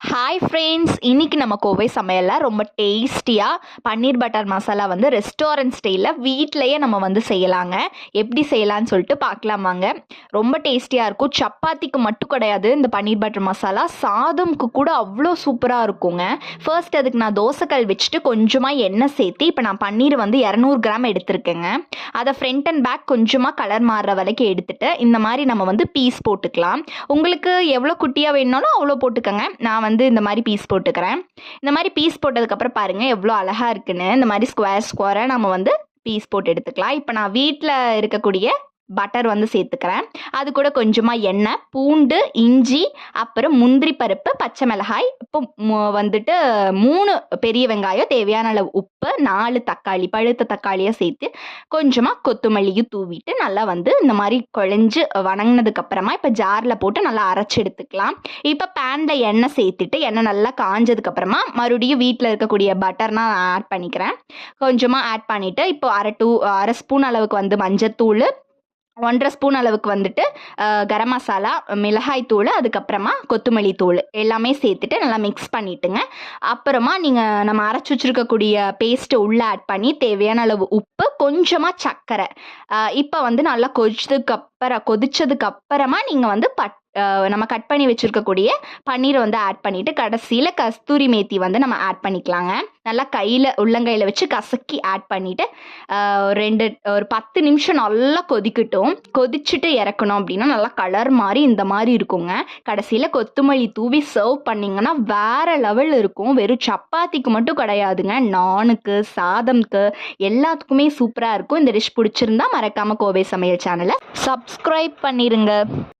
Hi friends, இன்றைக்கி நம்ம கோவை சமையலில் ரொம்ப டேஸ்டியாக பன்னீர் பட்டர் மசாலா வந்து ரெஸ்டாரண்ட் ஸ்டைலில் வீட்டிலையே நம்ம வந்து செய்யலாங்க. எப்படி செய்யலான்னு சொல்லிட்டு பார்க்கலாமாங்க. ரொம்ப டேஸ்டியாக இருக்கும். சப்பாத்திக்கு மட்டும் கிடையாது இந்த பன்னீர் பட்டர் மசாலா, சாதம்க்கு கூட அவ்வளோ சூப்பராக இருக்குங்க. ஃபர்ஸ்ட் அதுக்கு நான் தோசைக்கல் வச்சுட்டு கொஞ்சமாக எண்ணெய் சேர்த்து இப்போ நான் பன்னீர் வந்து 200 கிராம் எடுத்திருக்கேங்க. அதை ஃப்ரண்ட் அண்ட் பேக் கொஞ்சமாக கலர் மாறுற வரைக்கும் எடுத்துகிட்டு இந்த மாதிரி நம்ம வந்து பீஸ் போட்டுக்கலாம். உங்களுக்கு எவ்வளோ குட்டியாக வேணுனாலும் அவ்வளோ போட்டுக்கோங்க. நான் வந்து இந்த மாதிரி பீஸ் போட்டுக்கிறேன். இந்த மாதிரி பீஸ் போட்டதுக்கப்புறம் பாருங்கள் எவ்வளோ அழகாக இருக்குன்னு. இந்த மாதிரி ஸ்கொயராக நம்ம வந்து பீஸ் போட்டு எடுத்துக்கலாம். இப்போ நான் வீட்டில் இருக்கக்கூடிய பட்டர் வந்து சேர்த்துக்கிறேன். அது கூட கொஞ்சமாக எண்ணெய், பூண்டு, இஞ்சி, அப்புறம் முந்திரி பருப்பு, பச்சை மிளகாய், இப்போ வந்துட்டு 3 பெரிய வெங்காயம், தேவையான அளவு உப்பு, 4 தக்காளி, பழுத்த தக்காளியாக சேர்த்து கொஞ்சமாக கொத்தமல்லியும் தூவிட்டு நல்லா வந்து இந்த மாதிரி குழஞ்சு வணங்கினதுக்கப்புறமா இப்போ ஜாரில் போட்டு நல்லா அரைச்சி எடுத்துக்கலாம். இப்போ பேனில் எண்ணெய் சேர்த்துட்டு எண்ணெய் நல்லா காஞ்சதுக்கப்புறமா மறுபடியும் வீட்டில் இருக்கக்கூடிய பட்டர் நான் ஆட் பண்ணிக்கிறேன். கொஞ்சமாக ஆட் பண்ணிவிட்டு இப்போ அரை ஸ்பூன் அளவுக்கு வந்து மஞ்சத்தூள், 1.5 ஸ்பூன் அளவுக்கு வந்துட்டு கரம் மசாலா, மிளகாய் தூள், அதுக்கப்புறமா கொத்தமல்லி தூள் எல்லாமே சேர்த்துட்டு நல்லா மிக்ஸ் பண்ணிவிட்டுங்க. அப்புறமா நம்ம அரைச்சி வச்சுருக்கக்கூடிய பேஸ்ட்டை உள்ளே ஆட் பண்ணி தேவையான அளவு உப்பு, கொஞ்சமாக சர்க்கரை, இப்போ வந்து நல்லா கொதிச்சதுக்கப்புறமா நீங்கள் வந்து நம்ம கட் பண்ணி வச்சுருக்கக்கூடிய பன்னீரை வந்து ஆட் பண்ணிவிட்டு கடைசியில் கஸ்தூரி மேத்தி வந்து நம்ம ஆட் பண்ணிக்கலாங்க. நல்லா உள்ளங்கையில் வச்சு கசக்கி ஆட் பண்ணிவிட்டு ஒரு 10 நிமிஷம் நல்லா கொதிச்சுட்டு இறக்கணும். அப்படின்னா நல்லா கலர் மாதிரி இந்த மாதிரி இருக்குங்க. கடைசியில் கொத்தமல்லி தூவி சர்வ் பண்ணிங்கன்னா வேறு லெவல் இருக்கும். வெறும் சப்பாத்திக்கு மட்டும் கிடையாதுங்க, நானுக்கு, சாதம்க்கு எல்லாத்துக்குமே சூப்பராக இருக்கும். இந்த டிஷ் பிடிச்சிருந்தா மறக்காமல் கோவை சமையல் சேனலை சப்ஸ்கிரைப் பண்ணிடுங்க.